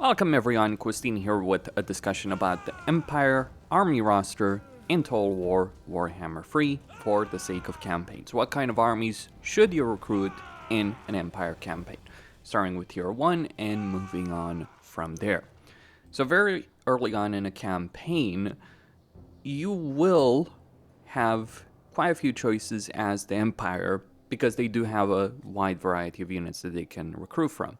Welcome everyone, Christine here with a discussion about the Empire army roster in Total War Warhammer 3 for the sake of campaigns. What kind of armies should you recruit in an Empire campaign? Starting with tier 1 and moving on from there. So very early on in a campaign, you will have quite a few choices as the Empire because they do have a wide variety of units that they can recruit from.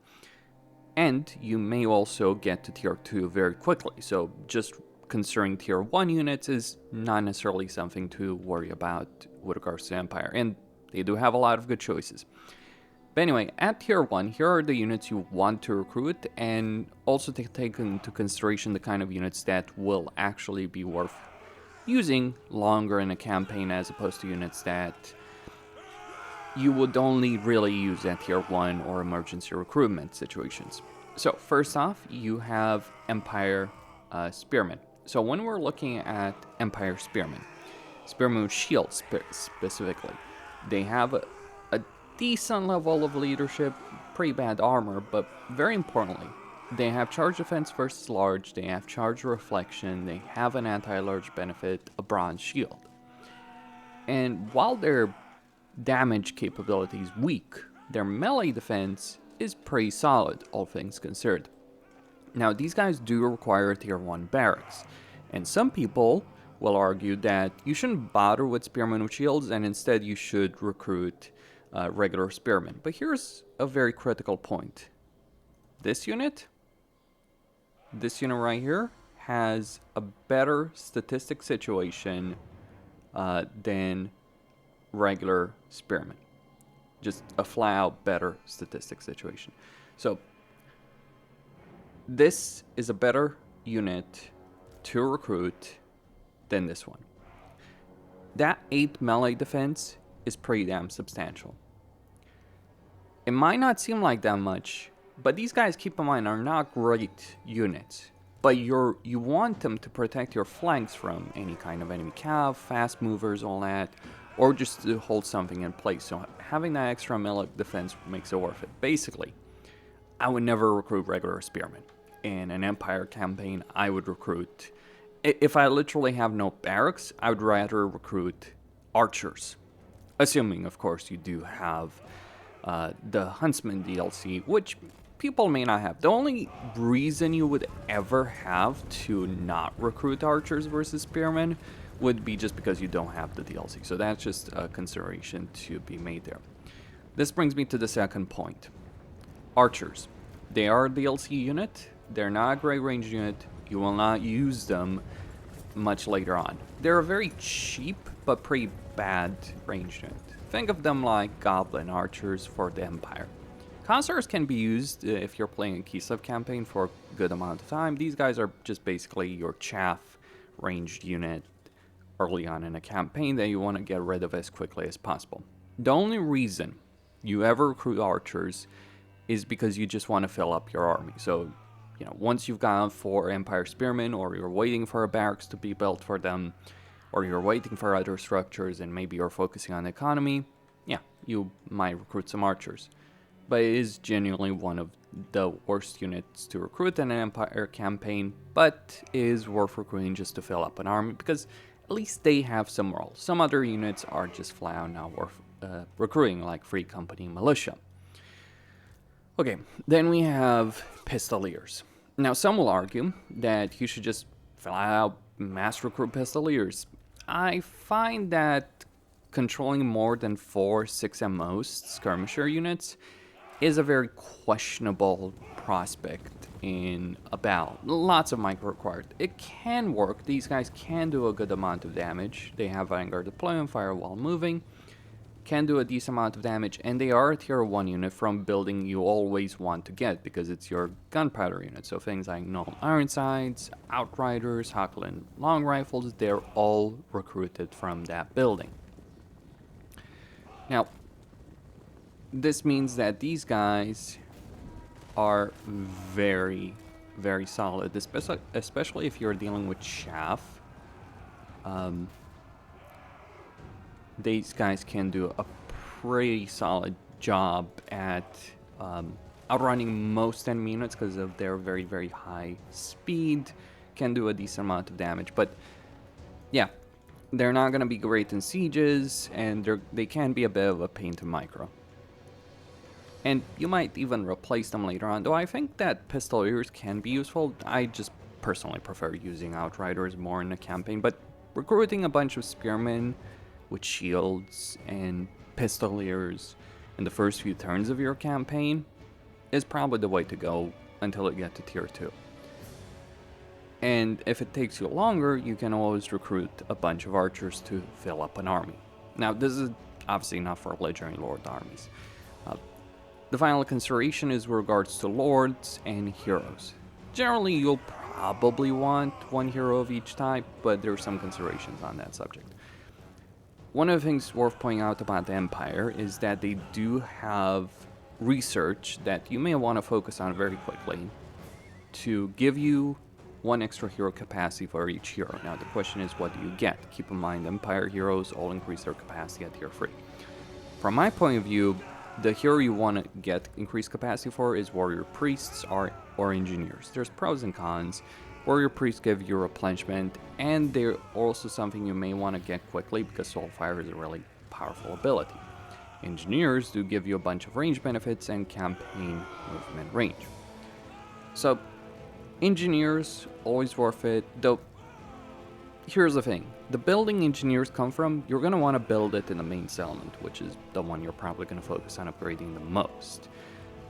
And you may also get to tier 2 very quickly, so just considering tier 1 units is not necessarily something to worry about with regards to Empire, and they do have a lot of good choices. But anyway, at tier 1, here are the units you want to recruit, and also to take into consideration the kind of units that will actually be worth using longer in a campaign as opposed to units that you would only really use at tier 1 or emergency recruitment situations. So first off, you have Empire Spearmen. So when we're looking at Empire Spearmen with shields specifically, they have a decent level of leadership, pretty bad armor, but very importantly, they have charge defense versus large, they have charge reflection, they have an anti-large benefit, a bronze shield. And while their damage capability is weak, their melee defense is pretty solid, all things considered. Now, these guys do require tier 1 barracks, and some people will argue that you shouldn't bother with spearmen with shields and instead you should recruit regular spearmen. But here's a very critical point. This unit right here has a better statistic situation than regular spearmen. Just a flat out better statistic situation. So this is a better unit to recruit than this one. That 8 melee defense is pretty damn substantial. It might not seem like that much, but these guys, keep in mind, are not great units. But you want them to protect your flanks from any kind of enemy cav, fast movers, all that, or just to hold something in place. So having that extra melee defense makes it worth it. Basically, I would never recruit regular spearmen. In an Empire campaign, I would recruit, if I literally have no barracks, I would rather recruit archers. Assuming, of course, you do have the Huntsman DLC, which people may not have. The only reason you would ever have to not recruit archers versus spearmen would be just because you don't have the DLC. So that's just a consideration to be made there. This brings me to the second point. Archers. They are a DLC unit. They're not a great range unit. You will not use them much later on. They're a very cheap but pretty bad range unit. Think of them like goblin archers for the Empire. Consorts can be used if you're playing a Kislev campaign for a good amount of time. These guys are just basically your chaff ranged unit early on in a campaign that you want to get rid of as quickly as possible. The only reason you ever recruit archers is because you just want to fill up your army. So, once you've gone for Empire Spearmen, or you're waiting for a barracks to be built for them, or you're waiting for other structures and maybe you're focusing on the economy, yeah, you might recruit some archers. But it is genuinely one of the worst units to recruit in an Empire campaign, but is worth recruiting just to fill up an army because at least they have some role. Some other units are just flat out not worth recruiting, like Free Company Militia. Okay, then we have Pistoliers. Now, some will argue that you should just flat out mass recruit Pistoliers. I find that controlling more than 4-6 at most skirmisher units is a very questionable prospect in a battle. Lots of micro required. It can work. These guys can do a good amount of damage. They have Vanguard deployment, fire while moving, can do a decent amount of damage, and they are a tier 1 unit from building you always want to get because it's your gunpowder unit. So things like Gnome Ironsides, Outriders, Hockland long rifles, they're all recruited from that building. Now, this means that these guys are very, very solid, especially if you're dealing with chaff. These guys can do a pretty solid job at outrunning most enemy units because of their very, very high speed, can do a decent amount of damage. But yeah, they're not going to be great in sieges, and they can be a bit of a pain to micro. And you might even replace them later on, though I think that pistoliers can be useful. I just personally prefer using outriders more in a campaign, but recruiting a bunch of spearmen with shields and pistoliers in the first few turns of your campaign is probably the way to go until you get to tier 2. And if it takes you longer, you can always recruit a bunch of archers to fill up an army. Now, this is obviously not for legendary lord armies. The final consideration is with regards to lords and heroes. Generally, you'll probably want one hero of each type, but there are some considerations on that subject. One of the things worth pointing out about the Empire is that they do have research that you may want to focus on very quickly to give you one extra hero capacity for each hero. Now, the question is, what do you get? Keep in mind, Empire heroes all increase their capacity at tier 3. From my point of view, the hero you want to get increased capacity for is warrior priests or engineers. There's pros and cons. Warrior priests give you replenishment, and they're also something you may want to get quickly because Soulfire is a really powerful ability. Engineers do give you a bunch of range benefits and campaign movement range. So, engineers, always worth it, though here's the thing. The building engineers come from, you're going to want to build it in the main settlement, which is the one you're probably going to focus on upgrading the most.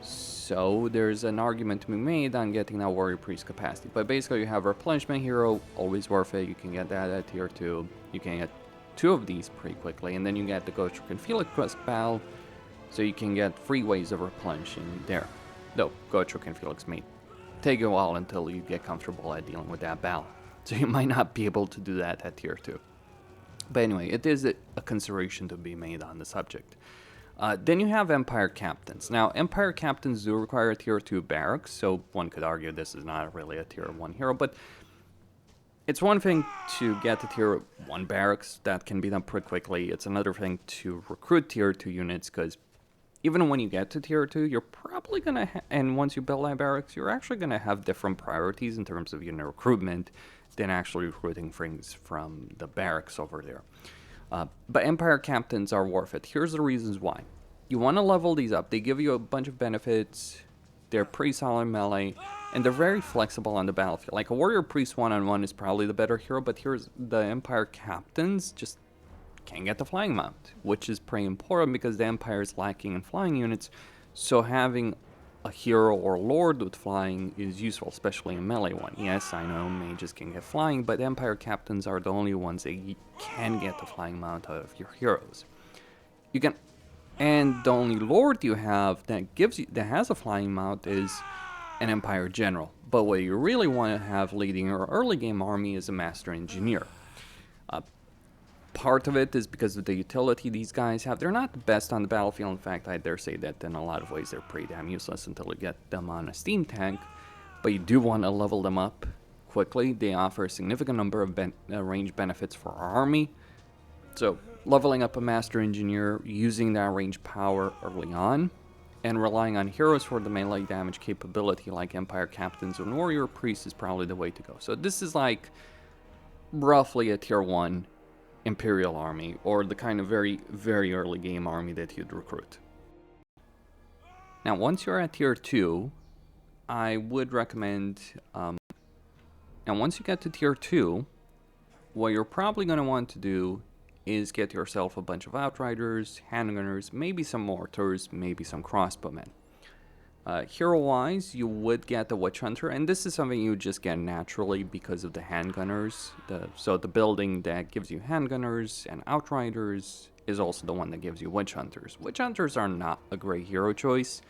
So there's an argument to be made on getting that warrior priest capacity. But basically you have a replenishment hero, always worth it. You can get that at tier 2. You can get 2 of these pretty quickly. And then you get the Gotrek and Phillip quest battle, so you can get 3 ways of replenishing there. Though Gotrek and Phillip may take a while until you get comfortable at dealing with that battle. So you might not be able to do that at tier 2. But anyway, it is a consideration to be made on the subject. Then you have Empire Captains. Now, Empire Captains do require a tier 2 barracks, so one could argue this is not really a tier 1 hero, but it's one thing to get the tier 1 barracks, that can be done pretty quickly. It's another thing to recruit tier 2 units, because even when you get to tier 2, you're probably going to, and once you build that barracks, you're actually going to have different priorities in terms of unit recruitment than actually recruiting things from the barracks over there. But Empire Captains are worth it. Here's the reasons why. You want to level these up. They give you a bunch of benefits. They're pretty solid melee, and they're very flexible on the battlefield. Like a Warrior Priest one-on-one is probably the better hero, but here's the Empire Captains just can't get the flying mount, which is pretty important because the Empire is lacking in flying units, so having a hero or lord with flying is useful, especially in melee one. Yes, I know mages can get flying, but Empire Captains are the only ones that can get the flying mount out of your heroes. You can, and the only lord you have that has a flying mount is an Empire General. But what you really want to have leading your early game army is a Master Engineer. Part of it is because of the utility these guys have. They're not the best on the battlefield. In fact, I dare say that in a lot of ways they're pretty damn useless until you get them on a steam tank. But you do want to level them up quickly. They offer a significant number of range benefits for our army. So leveling up a Master Engineer, using that range power early on, and relying on heroes for the melee damage capability like Empire Captains and Warrior Priests is probably the way to go. So this is like roughly a tier 1 Imperial army, or the kind of very, very early game army that you'd recruit. Now, once you're at tier 2, I would recommend, and once you get to tier 2, what you're probably going to want to do is get yourself a bunch of outriders, handgunners, maybe some mortars, maybe some crossbowmen. Hero-wise, you would get the Witch Hunter, and this is something you just get naturally because of the handgunners. So the building that gives you handgunners and outriders is also the one that gives you Witch Hunters. Witch Hunters are not a great hero choice,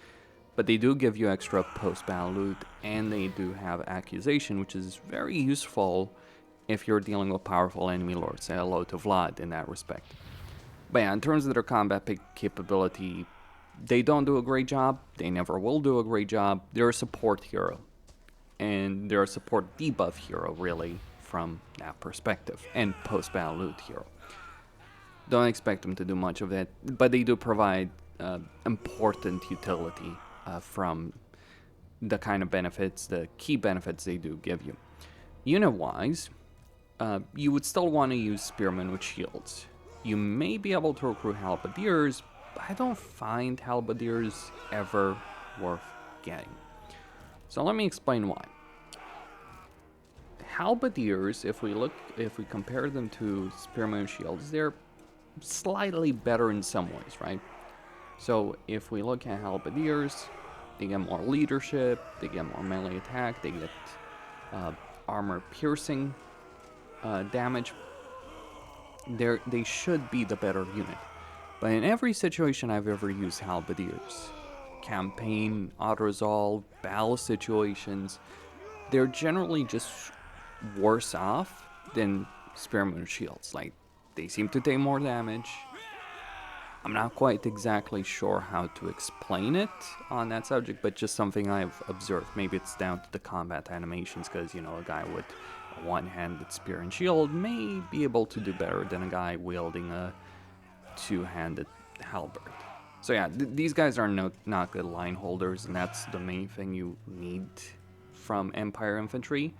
but they do give you extra post-battle loot, and they do have Accusation, which is very useful if you're dealing with powerful enemy lords. Say hello to Vlad in that respect. But yeah, in terms of their combat capability, they don't do a great job. They never will do a great job. They're a support hero. And they're a support debuff hero, really, from that perspective. And post-battle loot hero. Don't expect them to do much of that, but they do provide important utility from the kind of benefits, the key benefits they do give you. Unit-wise, you would still want to use spearmen with shields. You may be able to recruit halberdiers, but I don't find halberdiers ever worth getting. So let me explain why. Halberdiers, if we compare them to spearmen with shields, they're slightly better in some ways, right? So if we look at halberdiers, they get more leadership, they get more melee attack, they get armor piercing damage. They should be the better unit. But in every situation I've ever used halberdiers, campaign, auto-resolve, battle situations, they're generally just worse off than spearmen with shields. Like, they seem to take more damage. I'm not quite exactly sure how to explain it on that subject, but just something I've observed. Maybe it's down to the combat animations, because, you know, a guy with a one-handed spear and shield may be able to do better than a guy wielding a two-handed halberd. So yeah, these guys are not good line holders, and that's the main thing you need from Empire infantry.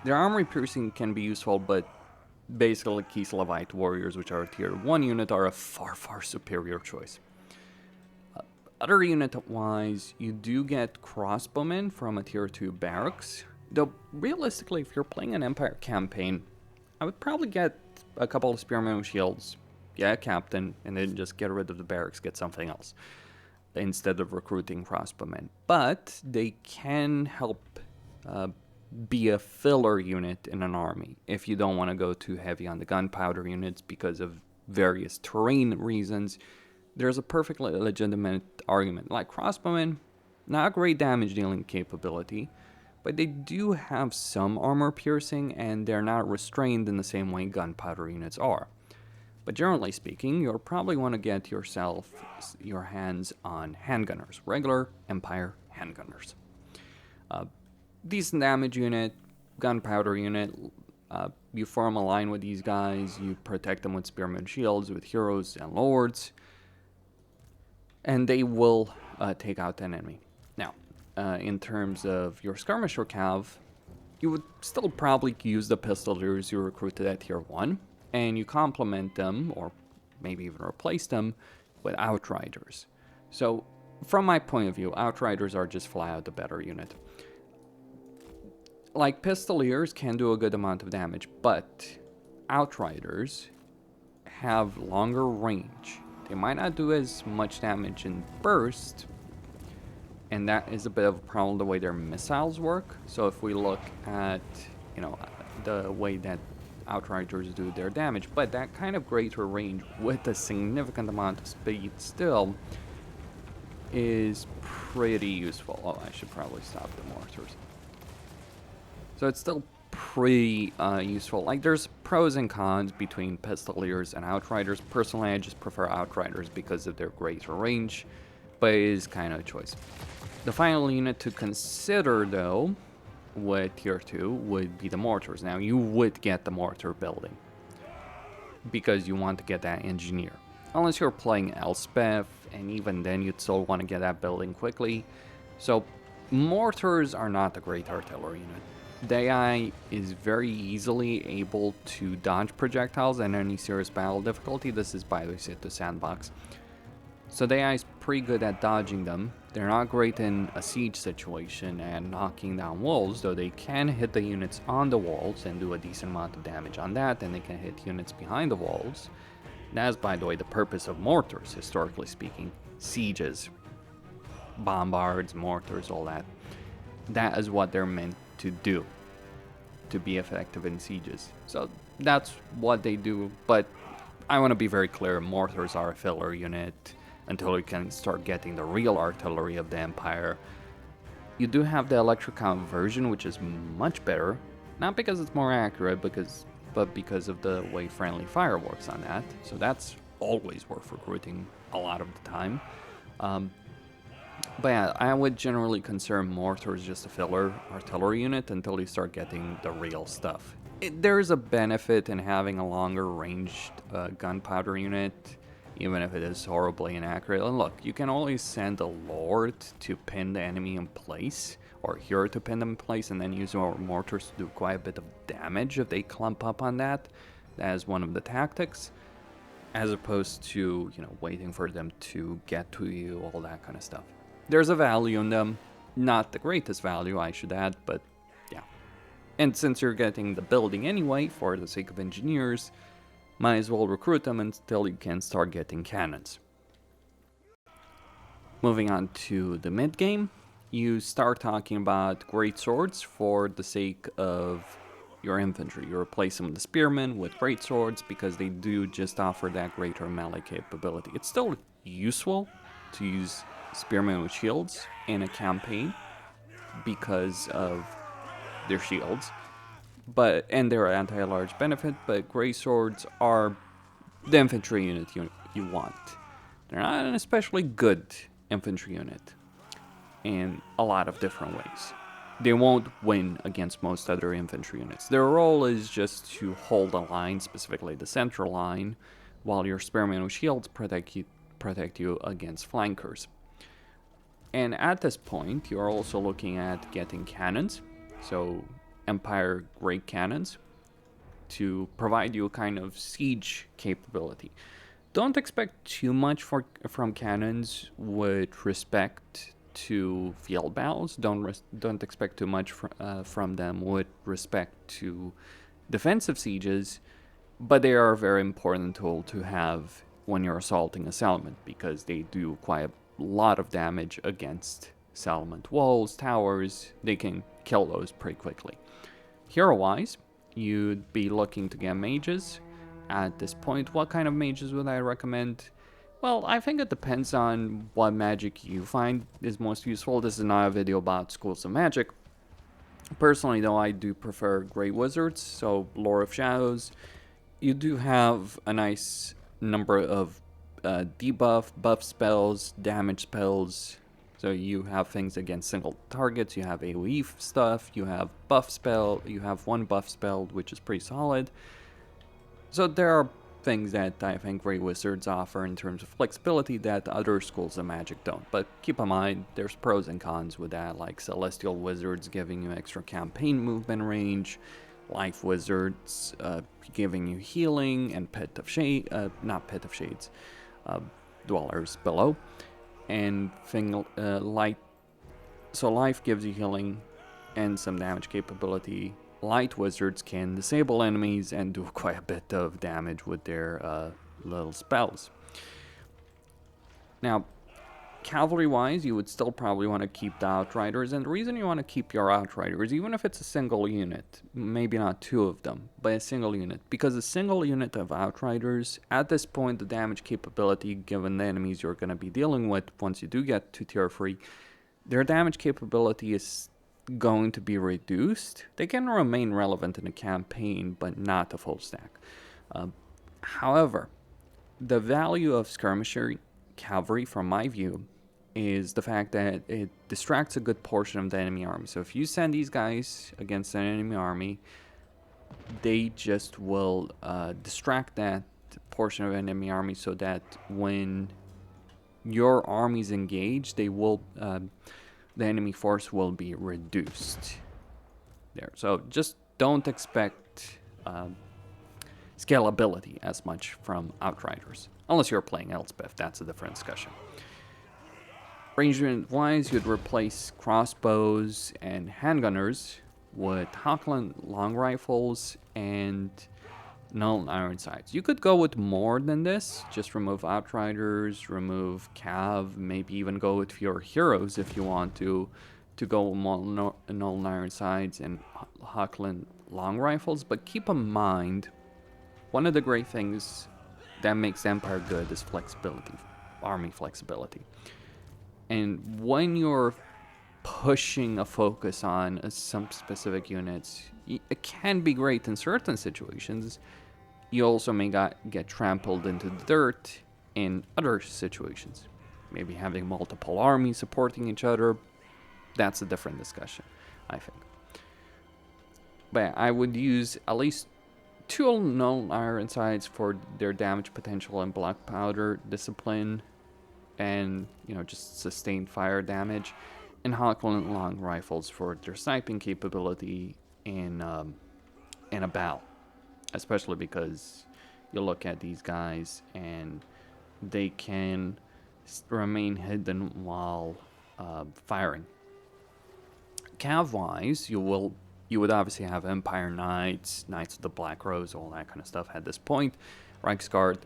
Their armor piercing can be useful, but basically Kislevites warriors, which are a tier 1 unit, are a far superior choice. Other unit-wise, you do get crossbowmen from a tier 2 barracks, though realistically, if you're playing an Empire campaign, I would probably get a couple of spearmen with shields, yeah, a captain, and then just get rid of the barracks, get something else, instead of recruiting crossbowmen. But they can help be a filler unit in an army if you don't want to go too heavy on the gunpowder units because of various terrain reasons. There's a perfectly legitimate argument. Like crossbowmen, not great damage dealing capability, but they do have some armor piercing and they're not restrained in the same way gunpowder units are. But generally speaking, you'll probably want to get your hands on handgunners, regular Empire handgunners. Decent damage unit, gunpowder unit. You form a line with these guys, you protect them with spearmen shields, with heroes and lords, and they will take out an enemy. Now, in terms of your skirmisher cav, you would still probably use the pistoliers you recruited at tier 1, and you complement them, or maybe even replace them, with outriders. So, from my point of view, outriders are just flat out the better unit. Like, pistoliers can do a good amount of damage, but outriders have longer range. They might not do as much damage in burst, and that is a bit of a problem the way their missiles work. So if we look at, you know, the way that outriders do their damage, but that kind of greater range with a significant amount of speed still is pretty useful. Oh, I should probably stop the mortars. So it's still pretty useful. Like, there's pros and cons between pistoliers and outriders. Personally, I just prefer outriders because of their greater range, but it is kind of a choice. The final unit to consider, though, with tier 2 would be the mortars. Now, you would get the mortar building because you want to get that engineer. Unless you're playing Elspeth, and even then you'd still want to get that building quickly. So, mortars are not a great artillery unit. The AI is very easily able to dodge projectiles at any serious battle difficulty. This is, by the way, set to sandbox. So the AI is pretty good at dodging them. They're not great in a siege situation and knocking down walls, though they can hit the units on the walls and do a decent amount of damage on that, and they can hit units behind the walls. That's, by the way, the purpose of mortars, historically speaking. Sieges, bombards, mortars, all that. That is what they're meant to do, to be effective in sieges. So that's what they do, but I want to be very clear, mortars are a filler unit until you can start getting the real artillery of the Empire. You do have the electric conversion, which is much better, not because it's more accurate, but because of the way friendly fire works on that. So that's always worth recruiting a lot of the time. But yeah, I would generally consider mortars just a filler artillery unit until you start getting the real stuff. There is a benefit in having a longer ranged gunpowder unit, even if it is horribly inaccurate. And look, you can always send a lord to pin the enemy in place, or hero to pin them in place, and then use your mortars to do quite a bit of damage if they clump up on that. That is one of the tactics, as opposed to, you know, waiting for them to get to you, all that kind of stuff. There's a value in them, not the greatest value, I should add, but yeah. And since you're getting the building anyway, for the sake of engineers, might as well recruit them until you can start getting cannons. Moving on to the mid game, you start talking about great swords for the sake of your infantry. You replace some of the spearmen with great swords because they do just offer that greater melee capability. It's still useful to use spearmen with shields in a campaign because of their shields, and their anti-large benefit, but great swords are the infantry unit you want. They're not an especially good infantry unit in a lot of different ways. They won't win against most other infantry units. Their role is just to hold a line, specifically the central line, while your spearmen with shields protect you against flankers. And at this point, you're also looking at getting cannons, so Empire great cannons, to provide you a kind of siege capability. Don't expect too much from cannons with respect to field battles. Don't expect too much from them with respect to defensive sieges, but they are a very important tool to have when you're assaulting a settlement, because they do quite a lot of damage against settlement walls, towers. They can kill those pretty quickly. Hero-wise, you'd be looking to get mages. At this point, what kind of mages would I recommend? Well, I think it depends on what magic you find is most useful. This is not a video about schools of magic. Personally, though, I do prefer great wizards, so Lore of Shadows. You do have a nice number of debuff, buff spells, damage spells. So you have things against single targets, you have AoE stuff, you have buff spell, you have one buff spell, which is pretty solid. So there are things that I think great wizards offer in terms of flexibility that other schools of magic don't. But keep in mind, there's pros and cons with that, like celestial wizards giving you extra campaign movement range, life wizards giving you healing, and dwellers below. And life gives you healing and some damage capability. Light wizards can disable enemies and do quite a bit of damage with their little spells. Now, cavalry-wise, you would still probably want to keep the Outriders, and the reason you want to keep your Outriders, even if it's a single unit, maybe not two of them, but a single unit, because a single unit of Outriders, at this point, the damage capability, given the enemies you're going to be dealing with once you do get to tier 3, their damage capability is going to be reduced. They can remain relevant in a campaign, but not a full stack. However, the value of skirmisher cavalry, from my view, is the fact that it distracts a good portion of the enemy army. So if you send these guys against an enemy army, they just will distract that portion of enemy army, so that when your armies engage, they will the enemy force will be reduced there. So just don't expect scalability as much from Outriders, unless you're playing Elspeth. That's a different discussion. Range unit wise, you'd replace crossbows and handgunners with Hochland long rifles and null iron sights. You could go with more than this. Just remove Outriders, remove Cav, maybe even go with your heroes if you want to go more null iron sights and Hochland long rifles. But keep in mind, one of the great things that makes Empire good is flexibility, army flexibility. And when you're pushing a focus on some specific units, it can be great in certain situations. You also may get trampled into the dirt in other situations. Maybe having multiple armies supporting each other, that's a different discussion, I think. But I would use at least 2 null iron sights for their damage potential and black powder discipline, and just sustained fire damage, and Hockland long rifles for their sniping capability in a battle, especially because you look at these guys and they can remain hidden while firing. Cav-wise, you would obviously have Empire Knights, Knights of the Black Rose, all that kind of stuff at this point, Reichsguard.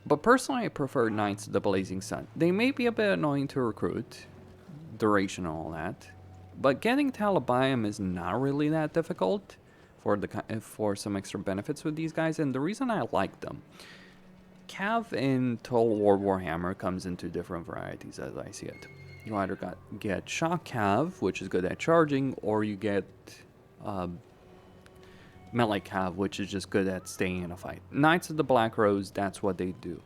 But personally, I prefer Knights of the Blazing Sun. They may be a bit annoying to recruit, duration and all that, but getting Talabayam is not really that difficult for some extra benefits with these guys, and the reason I like them. Cav in Total War Warhammer comes into different varieties as I see it. You either get Shock Cav, which is good at charging, or you get Melee Cav, which is just good at staying in a fight. Knights of the Black Rose, that's what they do.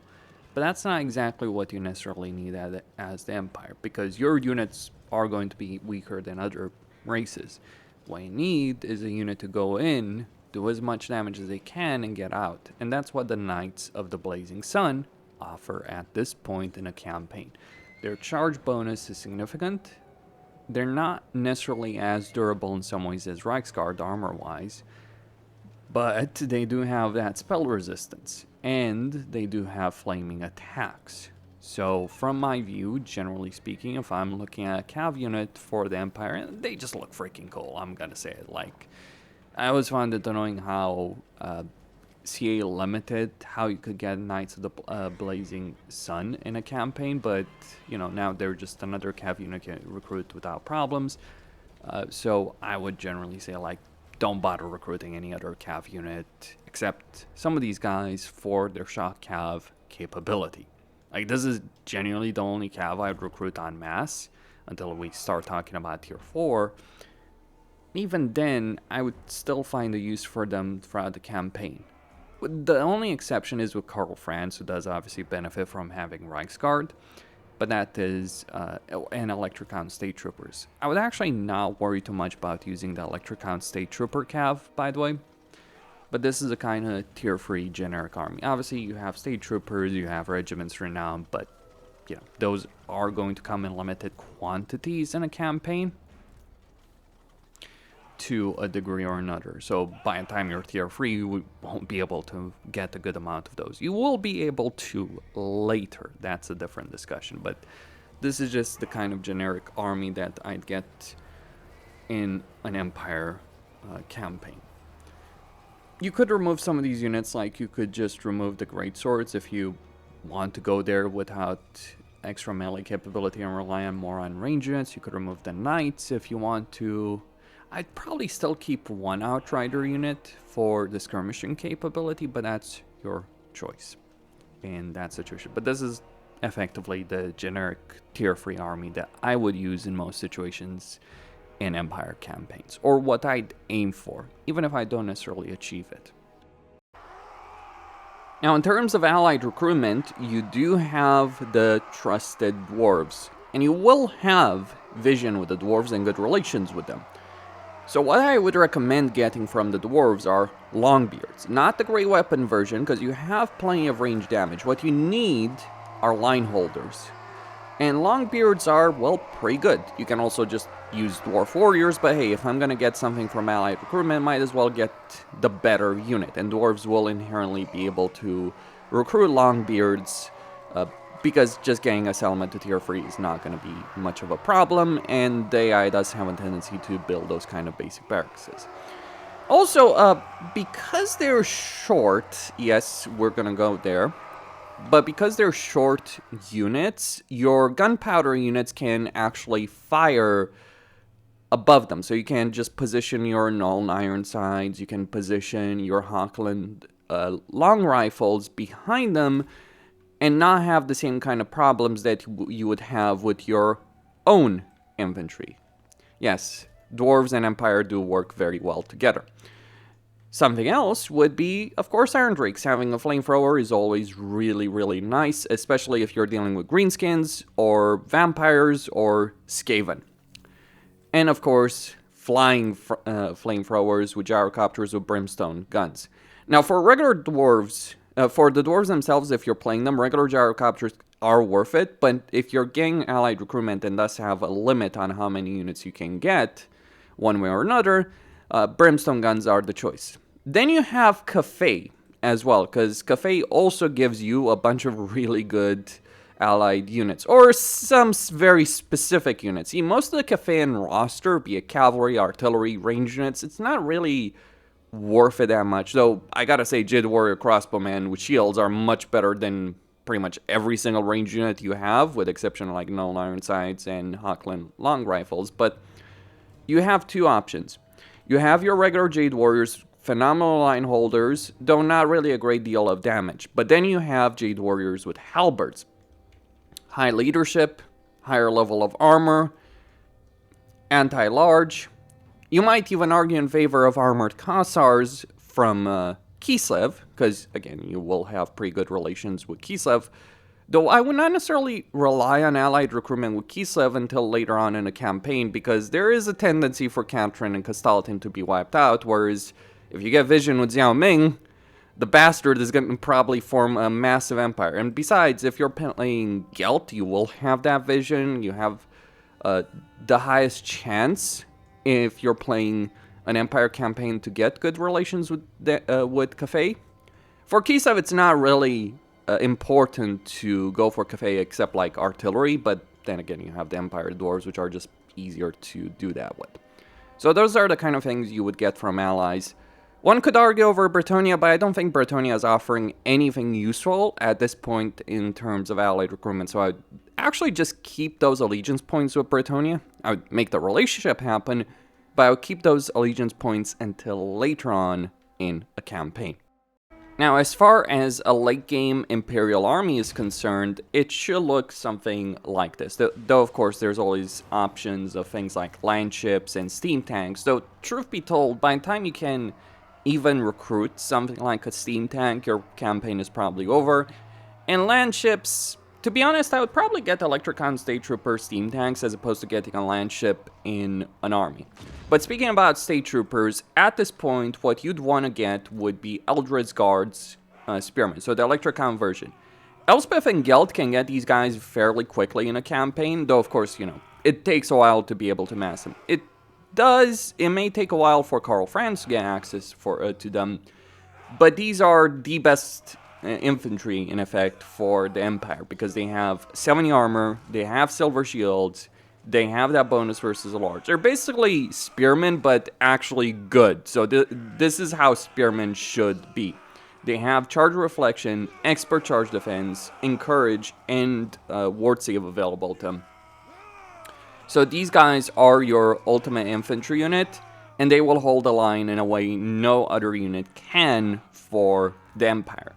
But that's not exactly what you necessarily need as the Empire, because your units are going to be weaker than other races. What you need is a unit to go in, do as much damage as they can, and get out. And that's what the Knights of the Blazing Sun offer at this point in a campaign. Their charge bonus is significant. They're not necessarily as durable in some ways as Reichsguard armor-wise, but they do have that spell resistance, and they do have flaming attacks. So from my view, generally speaking, if I'm looking at a Cav unit for the Empire, they just look freaking cool, I'm gonna say it. Like, I always found it annoying how CA limited how you could get Knights of the Blazing Sun in a campaign, but now they're just another Cav unit you can recruit without problems. So I would generally say, like, don't bother recruiting any other Cav unit except some of these guys for their Shock Cav capability. Like, this is genuinely the only Cav I'd recruit en masse until we start talking about tier 4. Even then, I would still find a use for them throughout the campaign. The only exception is with Karl Franz, who does obviously benefit from having Reichsguard, but that is and Electrocount State Troopers. I would actually not worry too much about using the Electrocount State Trooper Cav, by the way, but this is a kind of tier 3 generic army. Obviously, you have State Troopers, you have Regiments Renowned, but those are going to come in limited quantities in a campaign to a degree or another. So by the time you're tier 3, you won't be able to get a good amount of those. You will be able to later. That's a different discussion. But this is just the kind of generic army that I'd get in an Empire campaign. You could remove some of these units, like you could just remove the Great Swords if you want to go there without extra melee capability and rely more on range units. You could remove the Knights if you want to. I'd probably still keep one Outrider unit for the skirmishing capability, but that's your choice in that situation. But this is effectively the generic tier 3 army that I would use in most situations in Empire campaigns, or what I'd aim for, even if I don't necessarily achieve it. Now, in terms of allied recruitment, you do have the trusted dwarves, and you will have vision with the dwarves and good relations with them. So what I would recommend getting from the dwarves are longbeards. Not the great weapon version, because you have plenty of range damage. What you need are line holders. And longbeards are, well, pretty good. You can also just use dwarf warriors, but hey, if I'm going to get something from allied recruitment, might as well get the better unit. And dwarves will inherently be able to recruit longbeards, because just getting a settlement to tier 3 is not going to be much of a problem, and the AI does have a tendency to build those kind of basic barracks. Also, because they're short, yes, we're going to go there, but because they're short units, your gunpowder units can actually fire above them. So you can just position your Null Iron Sides, you can position your Hockland long rifles behind them, and not have the same kind of problems that you would have with your own infantry. Yes, dwarves and Empire do work very well together. Something else would be, of course, Iron Drakes. Having a flamethrower is always really, really nice, especially if you're dealing with greenskins, or vampires, or Skaven. And of course, flying flamethrowers with gyrocopters with brimstone guns. Now, for regular dwarves, for the dwarves themselves, if you're playing them, regular gyrocopters are worth it, but if you're getting allied recruitment and thus have a limit on how many units you can get, one way or another, brimstone guns are the choice. Then you have Cafe as well, because Cafe also gives you a bunch of really good allied units, or some very specific units. See, most of the Cafe roster, be it cavalry, artillery, range units, it's not really worth it that much. Though, I gotta say, Jade Warrior Crossbowmen with shields are much better than pretty much every single range unit you have, with exception of like Null Ironsides and Hochland long rifles. But you have two options. You have your regular Jade Warriors, phenomenal line holders, though not really a great deal of damage. But then you have Jade Warriors with halberds. High leadership, higher level of armor, anti-large. You might even argue in favor of armored Kossars from Kislev, because again, you will have pretty good relations with Kislev. Though I would not necessarily rely on allied recruitment with Kislev until later on in a campaign, because there is a tendency for Katrin and Kastaltin to be wiped out, whereas if you get Vision with Xiao Ming, the bastard is going to probably form a massive empire. And besides, if you're playing Gelt, you will have that vision. You have the highest chance, if you're playing an empire campaign, to get good relations with Cafe. For Kislev, it's not really important to go for Cafe except like artillery, but then again, you have the Empire Dwarves, which are just easier to do that with. So those are the kind of things you would get from allies. One could argue over Bretonnia, but I don't think Bretonnia is offering anything useful at this point in terms of allied recruitment, so I'd actually just keep those allegiance points with Bretonnia. I would make the relationship happen, but I would keep those allegiance points until later on in a campaign. Now, as far as a late-game Imperial army is concerned, it should look something like this. Though, of course, there's always options of things like land ships and steam tanks. Though, truth be told, by the time you can even recruit something like a steam tank, your campaign is probably over. And land ships, to be honest, I would probably get Electricon State Trooper steam tanks as opposed to getting a land ship in an army. But speaking about State Troopers, at this point, what you'd want to get would be Eldred's Guards Spearmen, so the Electricon version. Elspeth and Gelt can get these guys fairly quickly in a campaign, though of course, you know, it takes a while to be able to mass them. It may take a while for Karl Franz to get access to them, but these are the best infantry, in effect, for the Empire, because they have 70 armor, they have silver shields, they have that bonus versus a large. They're basically spearmen, but actually good. So this is how spearmen should be. They have charge reflection, expert charge defense, encourage, and ward save available to them. So these guys are your ultimate infantry unit, and they will hold the line in a way no other unit can for the Empire.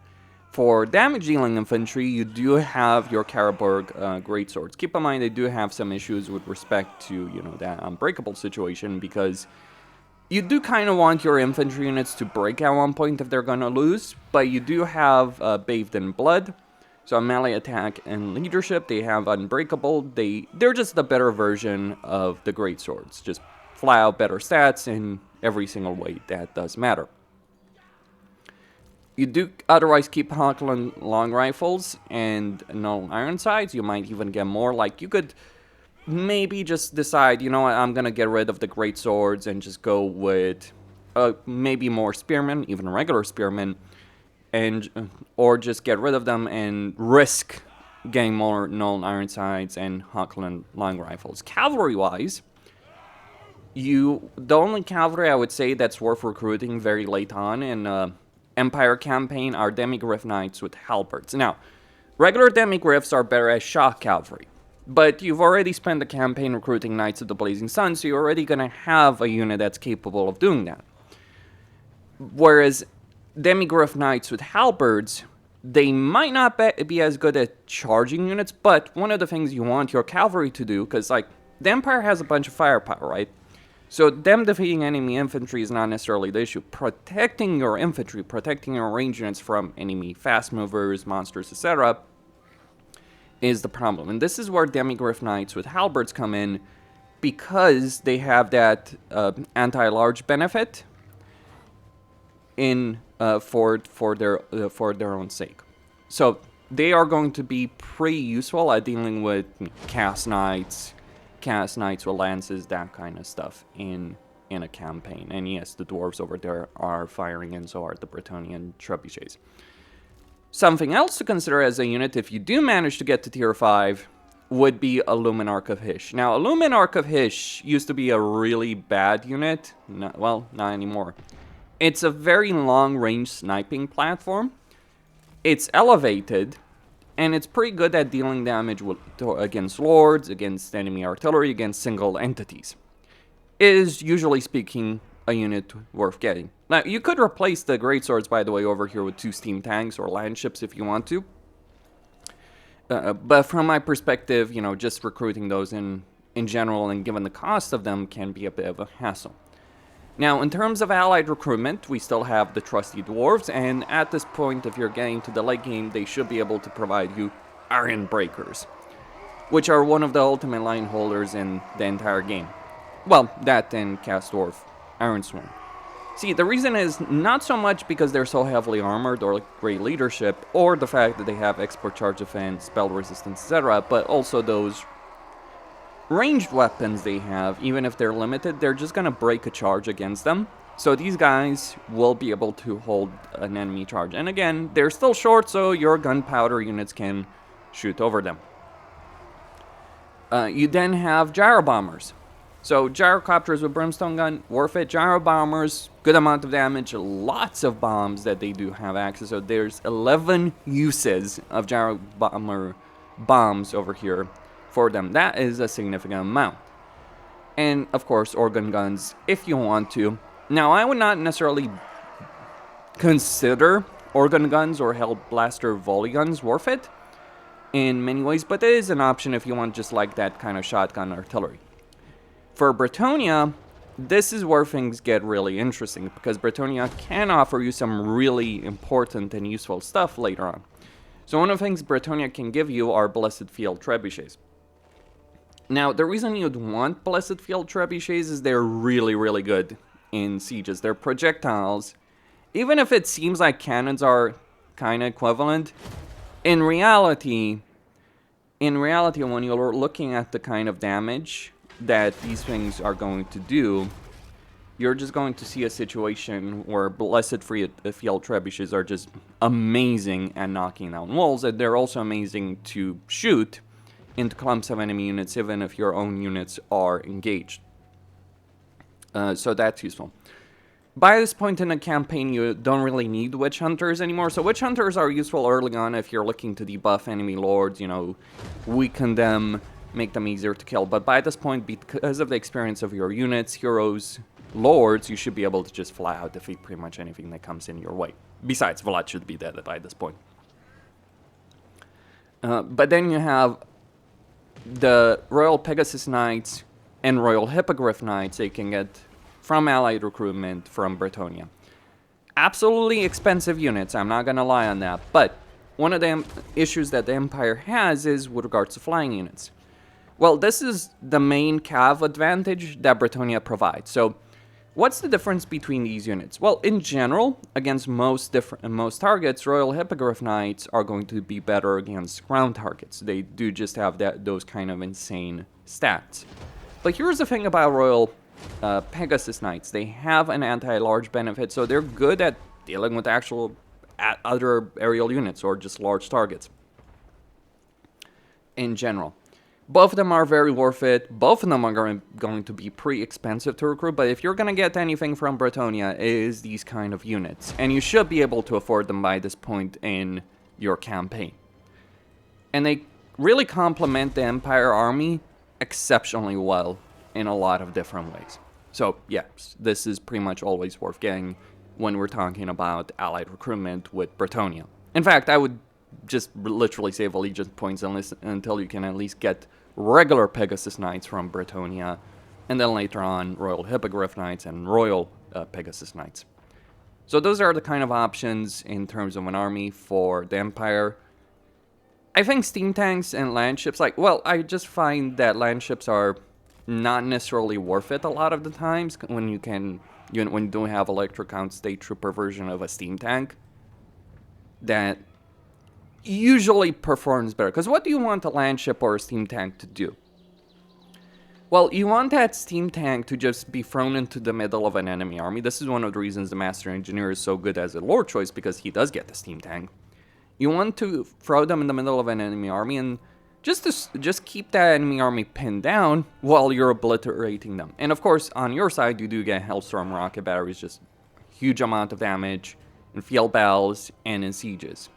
For damage-dealing infantry, you do have your Karaburg greatswords. Keep in mind, they do have some issues with respect to, you know, that unbreakable situation, because you do kind of want your infantry units to break at one point if they're going to lose, but you do have Bathed in Blood, so melee attack and leadership. They have unbreakable. They're just the better version of the greatswords, just flat out better stats in every single way that does matter. You do otherwise keep Hochland long rifles and no Ironsides. You might even get more. Like, you could maybe just decide, you know what, I'm going to get rid of the great swords and just go with maybe more spearmen, even regular spearmen, and or just get rid of them and risk getting more Null Ironsides and Hochland long rifles. Cavalry-wise, the only cavalry I would say that's worth recruiting very late on in Empire campaign are Demigryph Knights with halberds. Now, regular Demigryphs are better as shock cavalry, but you've already spent the campaign recruiting Knights of the Blazing Sun, so you're already going to have a unit that's capable of doing that. Whereas Demigryph Knights with halberds, they might not be as good at charging units, but one of the things you want your cavalry to do, because like the Empire has a bunch of firepower, right? So them defeating enemy infantry is not necessarily the issue. Protecting your infantry, protecting your range units from enemy fast movers, monsters, etc. is the problem. And this is where Demigryph Knights with halberds come in. because they have that anti-large benefit in for their own sake. So they are going to be pretty useful at dealing with cast knights with lances, that kind of stuff in a campaign. And yes, the dwarves over there are firing, and so are the Bretonnian trebuchets. Something else to consider as a unit, if you do manage to get to tier 5, would be a Luminarch of Hysh. Now, a Luminarch of Hysh used to be a really bad unit. Well, not anymore. It's a very long-range sniping platform. It's elevated, and it's pretty good at dealing damage against lords, against enemy artillery, against single entities. It is, usually speaking, a unit worth getting. Now, you could replace the greatswords, by the way, over here with 2 steam tanks or land ships if you want to. But from my perspective, just recruiting those in general and given the cost of them can be a bit of a hassle. Now, in terms of allied recruitment, we still have the trusty dwarves, and at this point, if you're getting to the late game, they should be able to provide you Iron Breakers, which are one of the ultimate line holders in the entire game. Well, that and Cast Dwarf Iron Sworn. See, the reason is not so much because they're so heavily armored or great leadership, or the fact that they have export charge defense, spell resistance, etc., but also those ranged weapons they have, even if they're limited, they're just gonna break a charge against them. So these guys will be able to hold an enemy charge. And again, they're still short, so your gunpowder units can shoot over them. You then have gyro bombers. So gyrocopters with brimstone gun, worth it. Gyro bombers, good amount of damage, lots of bombs that they do have access. So there's 11 uses of gyro bomber bombs over here for them. That is a significant amount. And of course, organ guns if you want to. Now, I would not necessarily consider organ guns or hell blaster volley guns worth it in many ways, but it is an option if you want just like that kind of shotgun artillery. For Bretonnia, this is where things get really interesting, because Bretonnia can offer you some really important and useful stuff later on. So one of the things Bretonnia can give you are Blessed Field Trebuchets. Now, the reason you'd want Blessed Field Trebuchets is they're really, really good in sieges. They're projectiles. Even if it seems like cannons are kind of equivalent, in reality, when you're looking at the kind of damage that these things are going to do, you're just going to see a situation where Blessed Field Trebuchets are just amazing at knocking down walls, and they're also amazing to shoot into clumps of enemy units, even if your own units are engaged. So that's useful. By this point in the campaign, you don't really need Witch Hunters anymore. So Witch Hunters are useful early on if you're looking to debuff enemy lords, weaken them, make them easier to kill. But by this point, because of the experience of your units, heroes, lords, you should be able to just flat out defeat pretty much anything that comes in your way. Besides, Vlad should be dead by this point. But then you have the Royal Pegasus Knights and Royal Hippogriff Knights they can get from allied recruitment from Bretonnia. Absolutely expensive units, I'm not gonna lie on that, but one of the issues that the Empire has is with regards to flying units. Well, this is the main cav advantage that Bretonnia provides. So, what's the difference between these units? Well, in general, against most targets, Royal Hippogriff Knights are going to be better against ground targets. They do just have those kind of insane stats. But here's the thing about Royal Pegasus Knights. They have an anti-large benefit, so they're good at dealing with other aerial units or just large targets in general. Both of them are very worth it. Both of them are going to be pretty expensive to recruit, but if you're going to get anything from Bretonnia, it is these kind of units. And you should be able to afford them by this point in your campaign. And they really complement the Empire army exceptionally well in a lot of different ways. So, yes, this is pretty much always worth getting when we're talking about allied recruitment with Bretonnia. In fact, I would just literally save allegiance points until you can at least get regular Pegasus Knights from Bretonnia, and then later on Royal Hippogriff Knights and Royal Pegasus Knights. So those are the kind of options in terms of an army for the Empire. I think steam tanks and land ships, I just find that land ships are not necessarily worth it a lot of the times when you don't have electro count state trooper version of a steam tank that usually performs better. Because what do you want a land ship or a steam tank to do? Well, you want that steam tank to just be thrown into the middle of an enemy army. This is one of the reasons the Master Engineer is so good as a lore choice, because he does get the steam tank. You want to throw them in the middle of an enemy army and just keep that enemy army pinned down while you're obliterating them. And of course, on your side, you do get Hellstorm rocket batteries, just huge amount of damage in field battles and in sieges.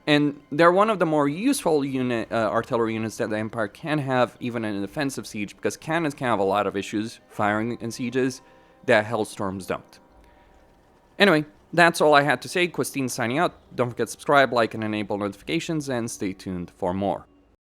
And they're one of the more useful artillery units that the Empire can have, even in an offensive siege, because cannons can have a lot of issues firing in sieges that Hellstorms don't. Anyway, that's all I had to say. Quistine signing out. Don't forget to subscribe, like, and enable notifications, and stay tuned for more.